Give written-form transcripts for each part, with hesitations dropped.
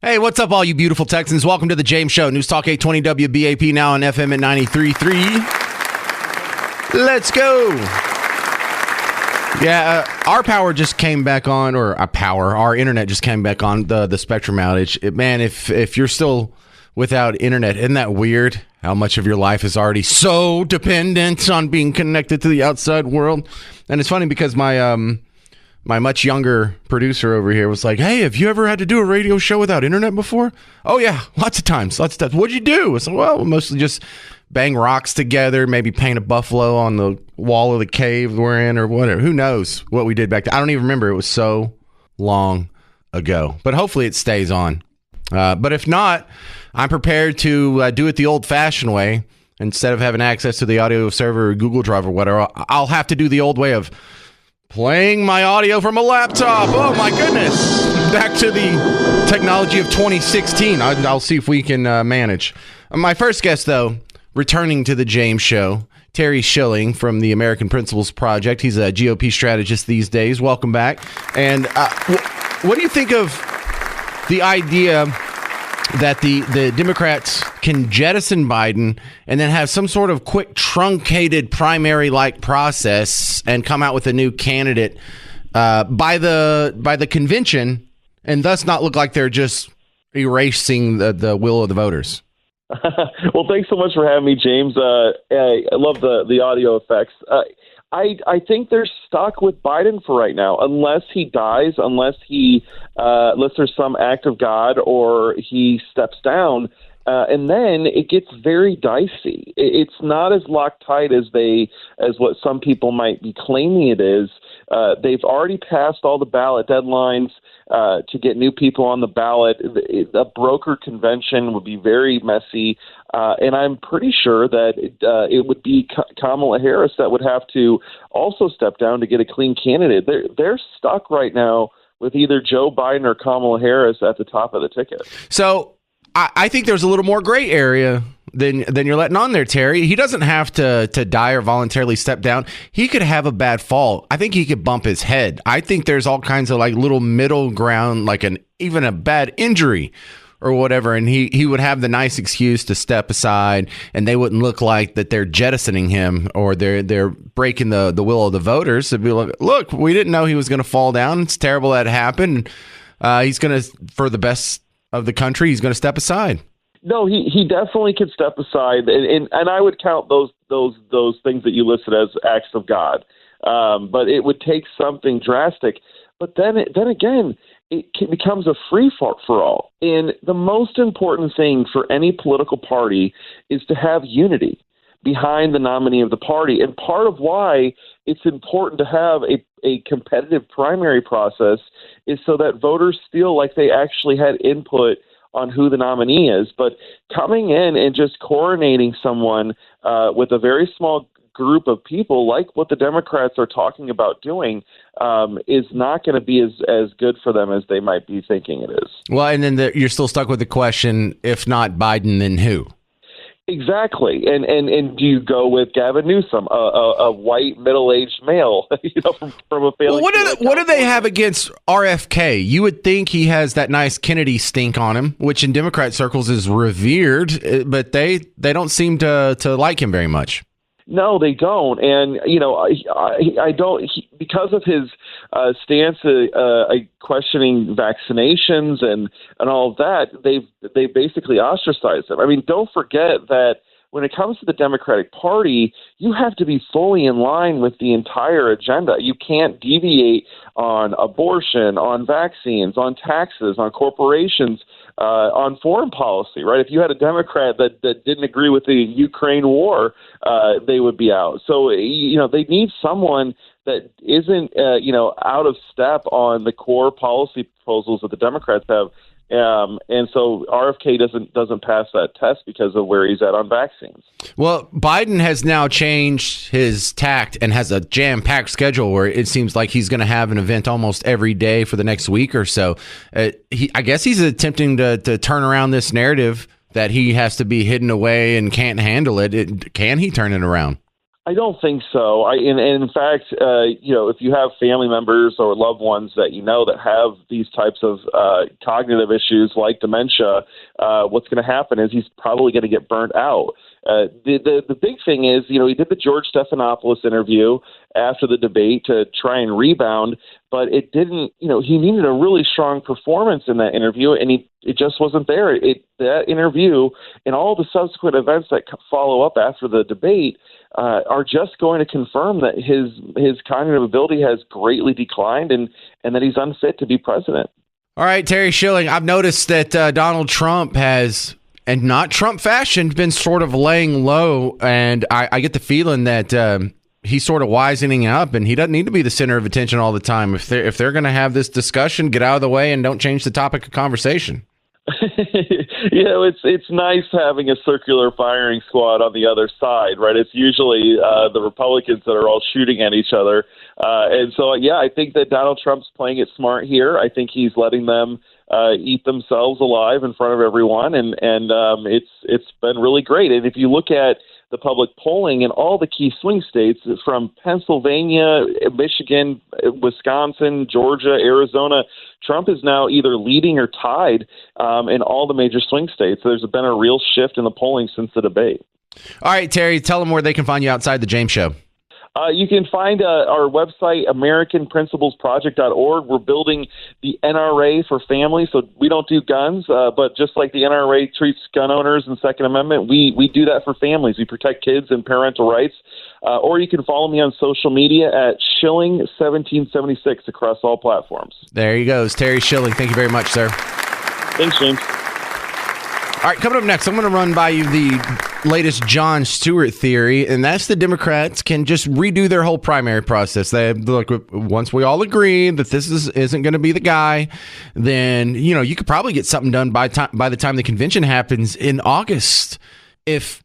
Hey, what's up, all you beautiful Texans? Welcome to the James Show. News Talk 820 WBAP, now on FM at 93.3. Let's go. Yeah, our power just came back on, or our internet just came back on, the Spectrum outage. Man, if you're still without internet, isn't that weird? How much of your life is already so dependent on being connected to the outside world? And it's funny because my much younger producer over here was like, hey, have you ever had to do a radio show without internet before? Oh, yeah, lots of times. What'd you do? I said, well, mostly just bang rocks together, maybe paint a buffalo on the wall of the cave we're in or whatever. Who knows what we did back then? I don't even remember. It was so long ago. But hopefully it stays on. But if not, I'm prepared to do it the old-fashioned way. Instead of having access to the audio server or Google Drive or whatever, I'll have to do the old way of playing my audio from a laptop. Oh, my goodness. Back to the technology of 2016. I'll see if we can manage. My first guest, though, returning to the James Show, Terry Schilling from the American Principles Project. He's a GOP strategist these days. Welcome back. And what do you think of the idea that the Democrats can jettison Biden and then have some sort of quick truncated primary-like process and come out with a new candidate by the convention and thus not look like they're just erasing the will of the voters? Well, thanks so much for having me, James. I love the audio effects. I think they're stuck with Biden for right now, unless he dies, unless there's some act of God or he steps down, and then it gets very dicey. It's not as loctite as what some people might be claiming it is. They've already passed all the ballot deadlines to get new people on the ballot. A broker convention would be very messy. And I'm pretty sure that it would be Kamala Harris that would have to also step down to get a clean candidate. They're stuck right now with either Joe Biden or Kamala Harris at the top of the ticket. So I think there's a little more gray area than you're letting on there, Terry. He doesn't have to die or voluntarily step down. He could have a bad fall. I think he could bump his head. I think there's all kinds of like little middle ground, like even a bad injury or whatever, and he would have the nice excuse to step aside, and they wouldn't look like that they're jettisoning him or they're breaking the will of the voters. They'd be like, look, we didn't know he was going to fall down. It's terrible that it happened. He's going to, for the best of the country, he's going to step aside. No, he definitely could step aside, and I would count those things that you listed as acts of God. But it would take something drastic. But then again, it becomes a free for all. And the most important thing for any political party is to have unity behind the nominee of the party. And part of why it's important to have a competitive primary process is so that voters feel like they actually had input on who the nominee is. But coming in and just coronating someone with a very small group of people, like what the Democrats are talking about doing, is not going to be as good for them as they might be thinking it is. Well, and then you're still stuck with the question, if not Biden, then who? Exactly. And do you go with Gavin Newsom, a white middle-aged male, from a family? Well, what do they have against RFK? You would think he has that nice Kennedy stink on him, which in Democrat circles is revered, but they don't seem to like him very much. No, they don't, and I don't because of his stance questioning vaccinations and all of that. They basically ostracized him. I mean, don't forget that when it comes to the Democratic Party, you have to be fully in line with the entire agenda. You can't deviate on abortion, on vaccines, on taxes, on corporations, on foreign policy, right? If you had a Democrat that didn't agree with the Ukraine war, they would be out. So, they need someone that isn't, out of step on the core policy proposals that the Democrats have. And so RFK doesn't pass that test because of where he's at on vaccines. Well, Biden has now changed his tact and has a jam-packed schedule where it seems like he's going to have an event almost every day for the next week or so. I guess he's attempting to turn around this narrative that he has to be hidden away and can't handle it. Can he turn it around? I don't think so. And in fact, if you have family members or loved ones that that have these types of cognitive issues like dementia, what's going to happen is he's probably going to get burnt out. The big thing is, he did the George Stephanopoulos interview after the debate to try and rebound, but it didn't. He needed a really strong performance in that interview, and it just wasn't there. That interview and all the subsequent events that follow up after the debate are just going to confirm that his cognitive ability has greatly declined and that he's unfit to be president. All right, Terry Schilling, I've noticed that Donald Trump has, and not Trump fashion, been sort of laying low, and I get the feeling that he's sort of wisening up, and he doesn't need to be the center of attention all the time. If they're going to have this discussion, get out of the way and don't change the topic of conversation. It's nice having a circular firing squad on the other side, right? It's usually the Republicans that are all shooting at each other. And so, I think that Donald Trump's playing it smart here. I think he's letting them eat themselves alive in front of everyone. And it's been really great. And if you look at the public polling in all the key swing states from Pennsylvania, Michigan, Wisconsin, Georgia, Arizona, Trump is now either leading or tied in all the major swing states. There's been a real shift in the polling since the debate. All right, Terry, tell them where they can find you outside the James Show. You can find our website, AmericanPrinciplesProject.org. We're building the NRA for families, so we don't do guns, but just like the NRA treats gun owners and Second Amendment, we do that for families. We protect kids and parental rights. Or you can follow me on social media at Schilling1776 across all platforms. There he goes, Terry Schilling. Thank you very much, sir. Thanks, James. All right, coming up next, I'm going to run by you the latest Jon Stewart theory, and that's the Democrats can just redo their whole primary process. They look, once we all agree that this isn't going to be the guy, then you could probably get something done by the time the convention happens in August. If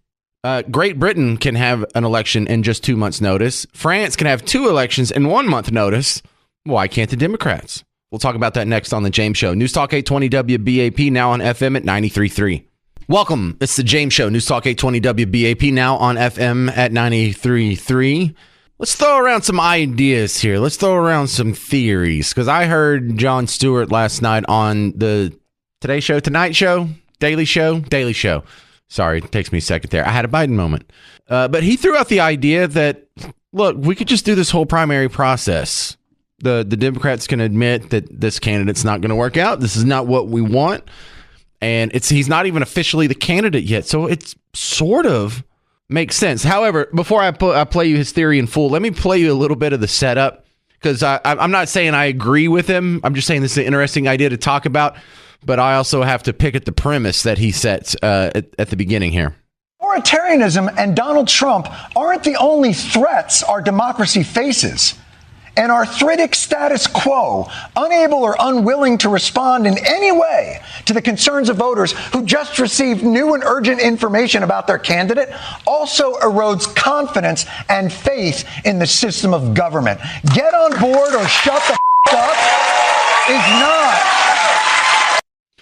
Great Britain can have an election in just 2 months' notice, France can have 2 elections in 1 month notice, why can't the Democrats? We'll talk about that next on The James Show. News Talk 820 WBAP, now on FM at 93.3. Welcome. It's The James Show. News Talk 820 WBAP, now on FM at 93.3. Let's throw around some ideas here. Let's throw around some theories, because I heard Jon Stewart last night on the Today Show, Tonight Show, Daily Show. Sorry, it takes me a second there. I had a Biden moment. But he threw out the idea that, look, we could just do this whole primary process. The Democrats can admit that this candidate's not going to work out. This is not what we want. And he's not even officially the candidate yet. So it sort of makes sense. However, before I play you his theory in full, let me play you a little bit of the setup, because I'm not saying I agree with him. I'm just saying this is an interesting idea to talk about. But I also have to pick at the premise that he sets at the beginning here. Authoritarianism and Donald Trump aren't the only threats our democracy faces. An arthritic status quo, unable or unwilling to respond in any way to the concerns of voters who just received new and urgent information about their candidate, also erodes confidence and faith in the system of government. Get on board or shut the up is not.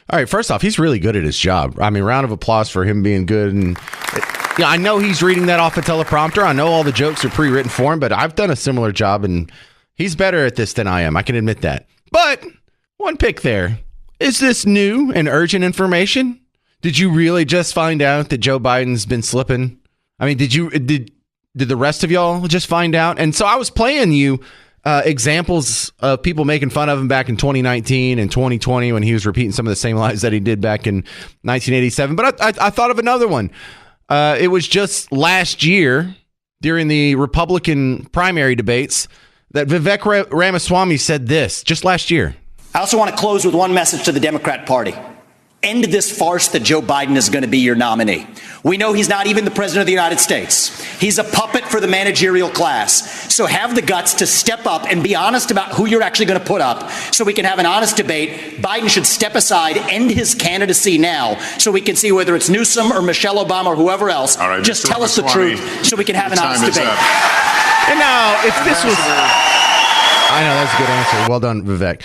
All right, first off, he's really good at his job. I mean, round of applause for him being good. And I know he's reading that off a teleprompter. I know all the jokes are pre-written for him, but I've done a similar job, and he's better at this than I am. I can admit that. But one pick there. Is this new and urgent information? Did you really just find out that Joe Biden's been slipping? I mean, did the rest of y'all just find out? And so I was playing you examples of people making fun of him back in 2019 and 2020 when he was repeating some of the same lies that he did back in 1987. But I thought of another one. It was just last year during the Republican primary debates that Vivek Ramaswamy said this, just last year. I also want to close with one message to the Democrat Party. End this farce that Joe Biden is going to be your nominee. We know he's not even the president of the United States. He's a puppet for the managerial class. So have the guts to step up and be honest about who you're actually going to put up so we can have an honest debate. Biden should step aside, end his candidacy now so we can see whether it's Newsom or Michelle Obama or whoever else. All right, just Mr. tell us the truth so we can have an honest debate. And now, if this was... I know, that's a good answer. Well done, Vivek.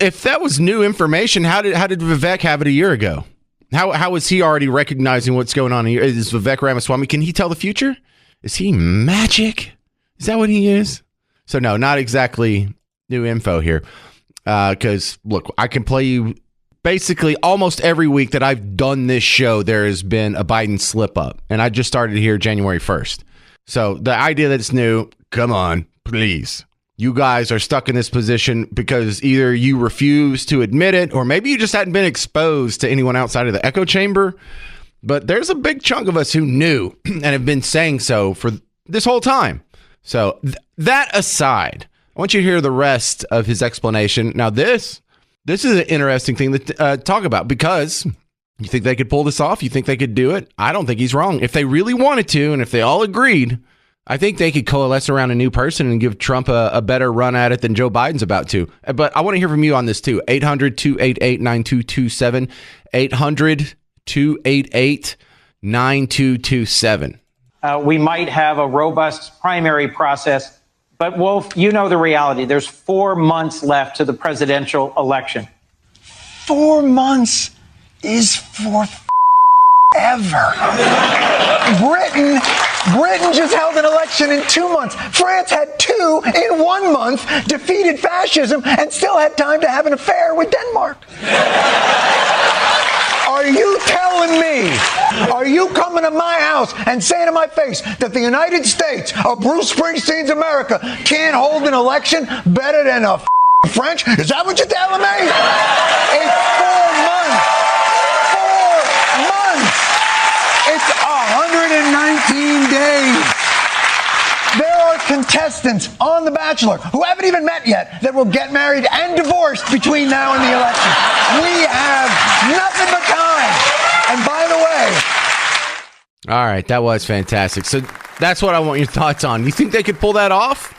If that was new information, how did Vivek have it a year ago? How is he already recognizing what's going on here? Is Vivek Ramaswamy, can he tell the future? Is he magic? Is that what he is? So no, not exactly new info here. Because look, I can play you basically almost every week that I've done this show, there has been a Biden slip up. And I just started here January 1st. So the idea that it's new, come on, please. You guys are stuck in this position because either you refuse to admit it, or maybe you just hadn't been exposed to anyone outside of the echo chamber. But there's a big chunk of us who knew and have been saying so for this whole time. So that aside, I want you to hear the rest of his explanation. Now, this is an interesting thing to talk about, because you think they could pull this off? You think they could do it? I don't think he's wrong. If they really wanted to, and if they all agreed, I think they could coalesce around a new person and give Trump a better run at it than Joe Biden's about to. But I want to hear from you on this too. 800-288-9227. 800-288-9227. We might have a robust primary process. But, Wolf, you know the reality. There's 4 months left to the presidential election. 4 months is forever. Britain just held an election in 2 months. France had 2 in 1 month, defeated fascism, and still had time to have an affair with Denmark. Are you telling me, are you coming to my house and saying to my face that the United States of Bruce Springsteen's America can't hold an election better than a French? Is that what you're telling me? It's 4 months. 4 months. It's 119 days. There are contestants on The Bachelor who haven't even met yet that will get married and divorced between now and the election. We have nothing but time. And by the way... All right, that was fantastic. So that's what I want your thoughts on. You think they could pull that off?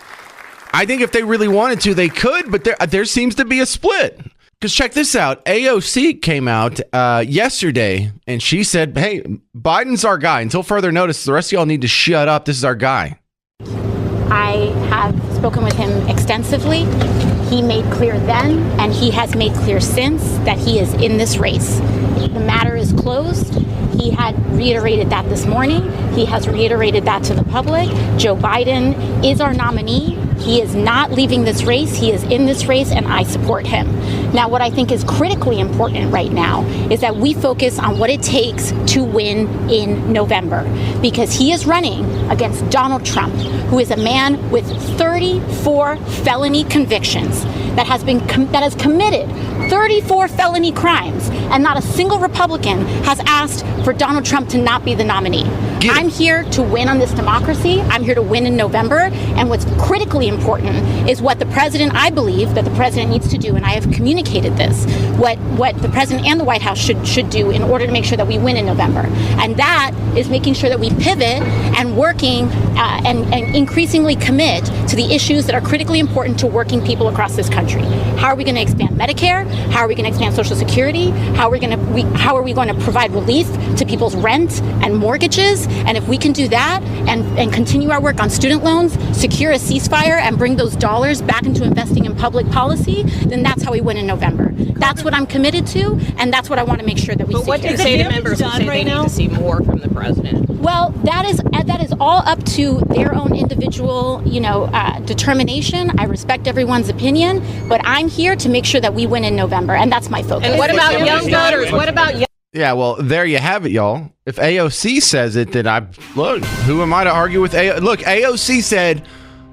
I think if they really wanted to, they could, but there seems to be a split. Because check this out. AOC came out yesterday, and she said, hey, Biden's our guy. Until further notice, the rest of y'all need to shut up. This is our guy. I have spoken with him extensively. He made clear then, and he has made clear since, that he is in this race. The matter is closed. He had reiterated that this morning. He has reiterated that to the public. Joe Biden is our nominee. He is not leaving this race. He is in this race, and I support him. Now, what I think is critically important right now is that we focus on what it takes to win in November, because he is running against Donald Trump, who is a man with 34 felony convictions that has committed 34 felony crimes, and not a single Republican has asked for Donald Trump to not be the nominee. I'm here to win on this democracy. I'm here to win in November. And what's critically important is what the president, I believe that the president needs to do, and I have communicated this, what the president and the White House should do in order to make sure that we win in November. And that is making sure that we pivot and working and increasingly commit to the issues that are critically important to working people across this country. How are we going to expand Medicare? How are we going to expand Social Security? How are we going to provide relief to people's rent and mortgages? And if we can do that and continue our work on student loans, secure a ceasefire, and bring those dollars back into investing in public policy, then that's how we win in November. That's what I'm committed to, and that's what I want to make sure that we see. But what do you say to members who say they need to see more from the president? Well, that is all up to their own individual, determination. I respect everyone's opinion, but I'm here to make sure that we win in November, and that's my focus. And what about young voters? What about young? Yeah, well, there you have it, y'all. If AOC says it, then who am I to argue with? Look, AOC said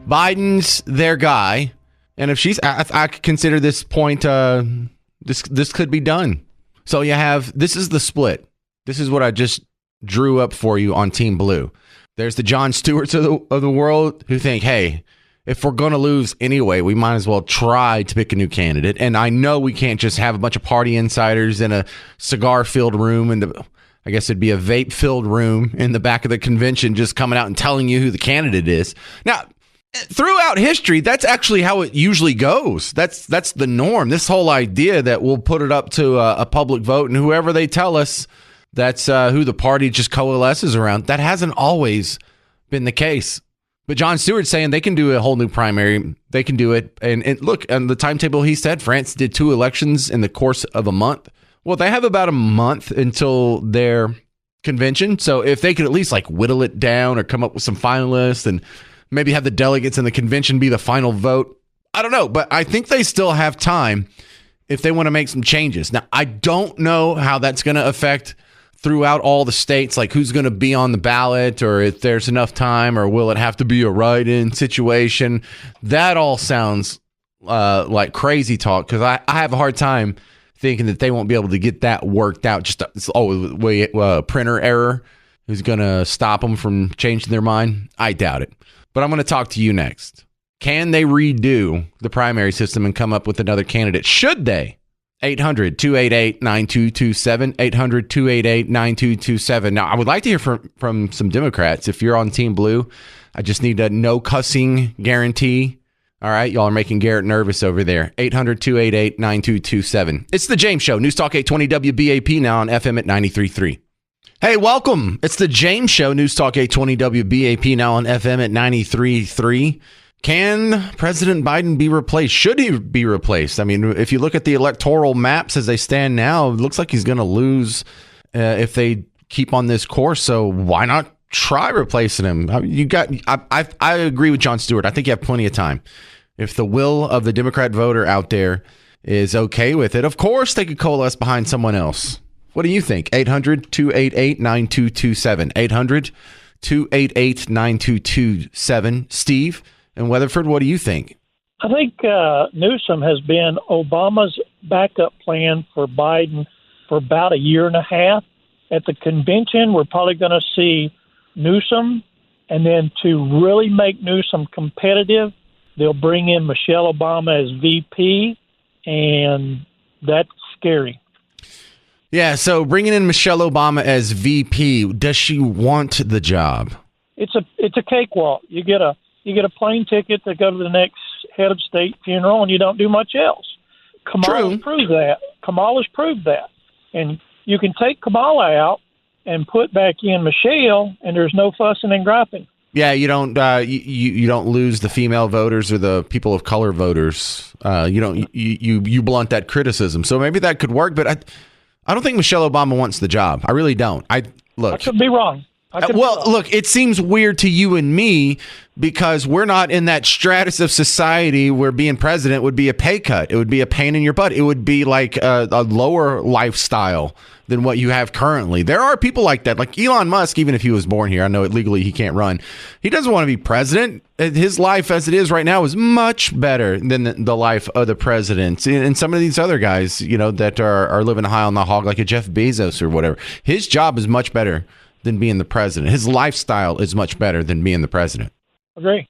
Biden's their guy, and if I consider this point, this could be done. So this is the split. This is what I just drew up for you on Team Blue. There's the Jon Stewarts of the world who think, hey, if we're going to lose anyway, we might as well try to pick a new candidate. And I know we can't just have a bunch of party insiders in a cigar-filled room, and I guess it'd be a vape-filled room in the back of the convention just coming out and telling you who the candidate is. Now, throughout history, that's actually how it usually goes. That's the norm. This whole idea that we'll put it up to a public vote, and whoever they tell us, that's who the party just coalesces around. That hasn't always been the case. But Jon Stewart's saying they can do a whole new primary. They can do it. And look, on the timetable he said, France did 2 elections in the course of a month. Well, they have about a month until their convention. So if they could at least like whittle it down or come up with some finalists and maybe have the delegates in the convention be the final vote. I don't know, but I think they still have time if they want to make some changes. Now, I don't know how that's going to affect throughout all the states, like who's going to be on the ballot or if there's enough time or will it have to be a write-in situation. That all sounds like crazy talk because I have a hard time thinking that they won't be able to get that worked out. Just printer error who's going to stop them from changing their mind. I doubt it. But I'm going to talk to you next. Can they redo the primary system and come up with another candidate? Should they? 800-288-9227. 800-288-9227. Now, I would like to hear from some Democrats. If you're on Team Blue, I just need a no cussing guarantee. All right, y'all are making Garrett nervous over there. 800-288-9227. It's the James Show. News Talk 820 WBAP now on FM at 93.3. Hey, welcome. It's the James Show. News Talk 820 WBAP now on FM at 93.3. Can President Biden be replaced? Should he be replaced? I mean, if you look at the electoral maps as they stand now, it looks like he's going to lose if they keep on this course. So why not try replacing him? I agree with Jon Stewart. I think you have plenty of time. If the will of the Democrat voter out there is okay with it, of course they could coalesce behind someone else. What do you think? 800-288-9227. 800-288-9227. Steve in Weatherford, what do you think? I think Newsom has been Obama's backup plan for Biden for about a year and a half. At the convention, we're probably going to see Newsom, and then to really make Newsom competitive, they'll bring in Michelle Obama as VP, and that's scary. Yeah, so bringing in Michelle Obama as VP, does she want the job? It's a cakewalk. You get a plane ticket to go to the next head of state funeral, and you don't do much else. Kamala's proved that. Kamala's proved that. And you can take Kamala out and put back in Michelle, and there's no fussing and griping. Yeah, you don't you don't lose the female voters or the people of color voters. You blunt that criticism. So maybe that could work, but I don't think Michelle Obama wants the job. I really don't. I could be wrong. Look, it seems weird to you and me because we're not in that stratus of society where being president would be a pay cut. It would be a pain in your butt. It would be like a lower lifestyle than what you have currently. There are people like that, like Elon Musk, even if he was born here. I know legally he can't run. He doesn't want to be president. His life as it is right now is much better than the life of the president. And some of these other guys, that are living high on the hog, like a Jeff Bezos or whatever. His job is much better than being the president. His lifestyle is much better than being the president. Agree.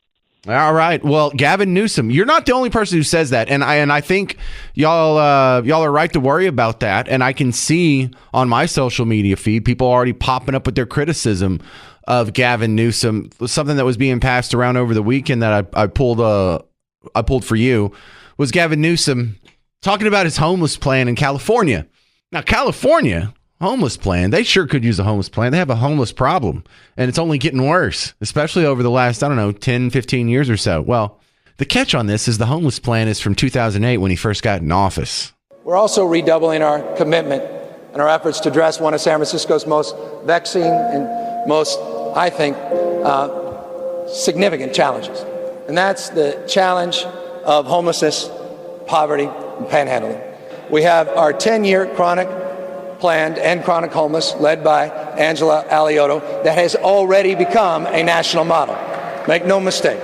All right. Well, Gavin Newsom, you're not the only person who says that, and I think y'all are right to worry about that. And I can see on my social media feed people already popping up with their criticism of Gavin Newsom. Something that was being passed around over the weekend that I pulled for you was Gavin Newsom talking about his homeless plan in California. Now, California. Homeless plan. They sure could use a homeless plan. They have a homeless problem, and it's only getting worse, especially over the last, 10, 15 years or so. Well, the catch on this is the homeless plan is from 2008 when he first got in office. We're also redoubling our commitment and our efforts to address one of San Francisco's most vexing and most, I think, significant challenges. And that's the challenge of homelessness, poverty, and panhandling. We have our 10-year chronic plan to end chronic homeless, led by Angela Alioto, that has already become a national model. Make no mistake.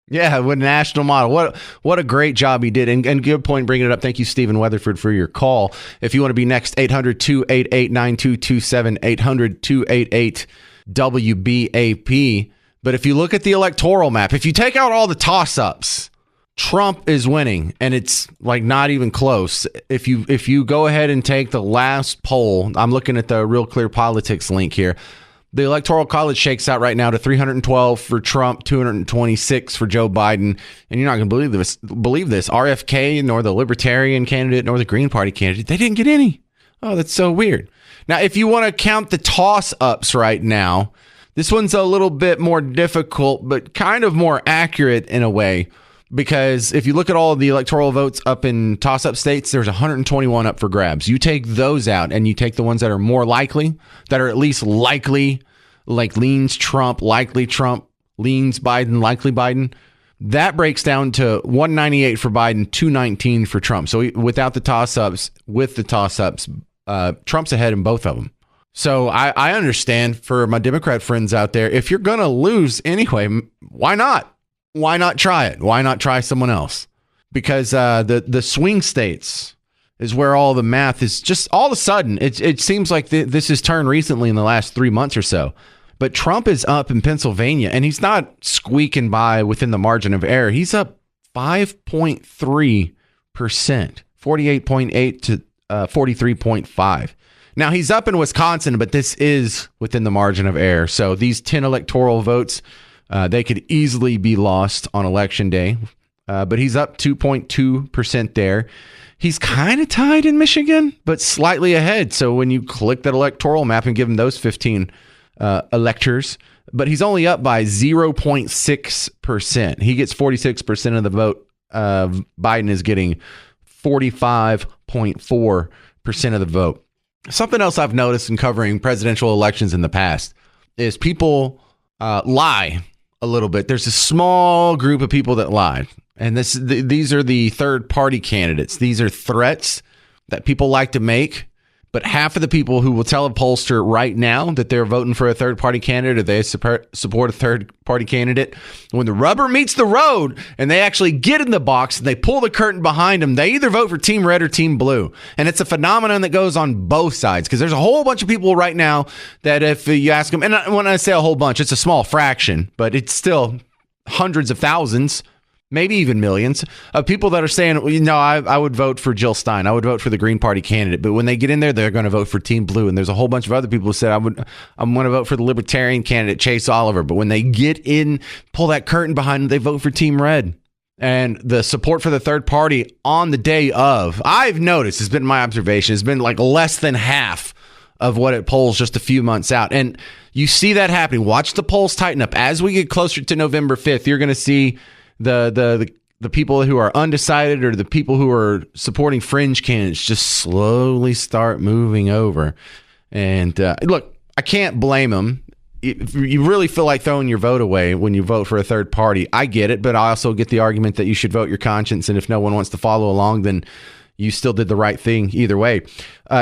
Yeah, with a national model. What a great job he did. And good point bringing it up. Thank you, Stephen Weatherford, for your call. If you want to be next, 800-288-9227, 800-288-WBAP. But if you look at the electoral map, if you take out all the toss-ups, Trump is winning, and it's like not even close. If you go ahead and take the last poll, I'm looking at the Real Clear Politics link here. The Electoral College shakes out right now to 312 for Trump, 226 for Joe Biden. And you're not going to believe this. RFK, nor the Libertarian candidate, nor the Green Party candidate, they didn't get any. Oh, that's so weird. Now, if you want to count the toss-ups right now, this one's a little bit more difficult, but kind of more accurate in a way. Because if you look at all of the electoral votes up in toss-up states, there's 121 up for grabs. You take those out and you take the ones that are more likely, that are at least likely, like leans Trump, likely Trump, leans Biden, likely Biden. That breaks down to 198 for Biden, 219 for Trump. So without the toss-ups, with the toss-ups, Trump's ahead in both of them. So I understand for my Democrat friends out there, if you're going to lose anyway, why not? Why not try it? Why not try someone else? Because the swing states is where all the math is just all of a sudden. It seems like this has turned recently in the last 3 months or so. But Trump is up in Pennsylvania, and he's not squeaking by within the margin of error. He's up 5.3%, 48.8 to 43.5. Now, he's up in Wisconsin, but this is within the margin of error. So these 10 electoral votes, they could easily be lost on Election Day. But he's up 2.2% there. He's kind of tied in Michigan, but slightly ahead. So when you click that electoral map and give him those 15 electors, but he's only up by 0.6%. He gets 46% of the vote. Biden is getting 45.4% of the vote. Something else I've noticed in covering presidential elections in the past is people lie a little bit. There's a small group of people that lied. And these are the third party candidates. These are threats that people like to make. But half of the people who will tell a pollster right now that they're voting for a third party candidate or they support a third party candidate, when the rubber meets the road and they actually get in the box and they pull the curtain behind them, they either vote for Team Red or Team Blue. And it's a phenomenon that goes on both sides, because there's a whole bunch of people right now that if you ask them, and when I say a whole bunch, it's a small fraction, but it's still hundreds of thousands, maybe even millions of people that are saying, I would vote for Jill Stein. I would vote for the Green Party candidate. But when they get in there, they're going to vote for Team Blue. And there's a whole bunch of other people who said, I'm going to vote for the Libertarian candidate, Chase Oliver. But when they get in, pull that curtain behind them, they vote for Team Red. And the support for the third party on the day of, I've noticed, has been my observation, has been like less than half of what it polls just a few months out. And you see that happening. Watch the polls tighten up. As we get closer to November 5th, you're going to see the people who are undecided or the people who are supporting fringe candidates just slowly start moving over. And look, I can't blame them. If you really feel like throwing your vote away when you vote for a third party, I get it. But I also get the argument that you should vote your conscience. And if no one wants to follow along, then you still did the right thing either way.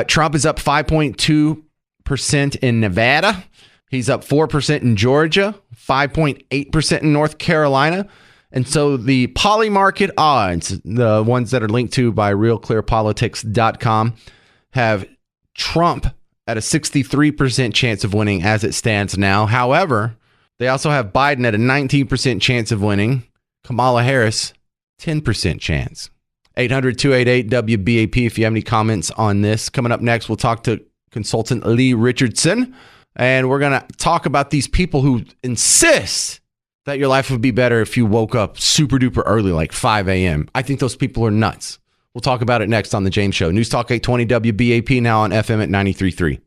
Trump is up 5.2% in Nevada. He's up 4% in Georgia, 5.8% in North Carolina. And so the Polymarket odds, the ones that are linked to by realclearpolitics.com, have Trump at a 63% chance of winning as it stands now. However, they also have Biden at a 19% chance of winning. Kamala Harris, 10% chance. 800-288-WBAP if you have any comments on this. Coming up next, we'll talk to consultant Lee Richardson. And we're going to talk about these people who insist that your life would be better if you woke up super duper early, like 5 a.m. I think those people are nuts. We'll talk about it next on The James Show. News Talk 820 WBAP, now on FM at 93.3.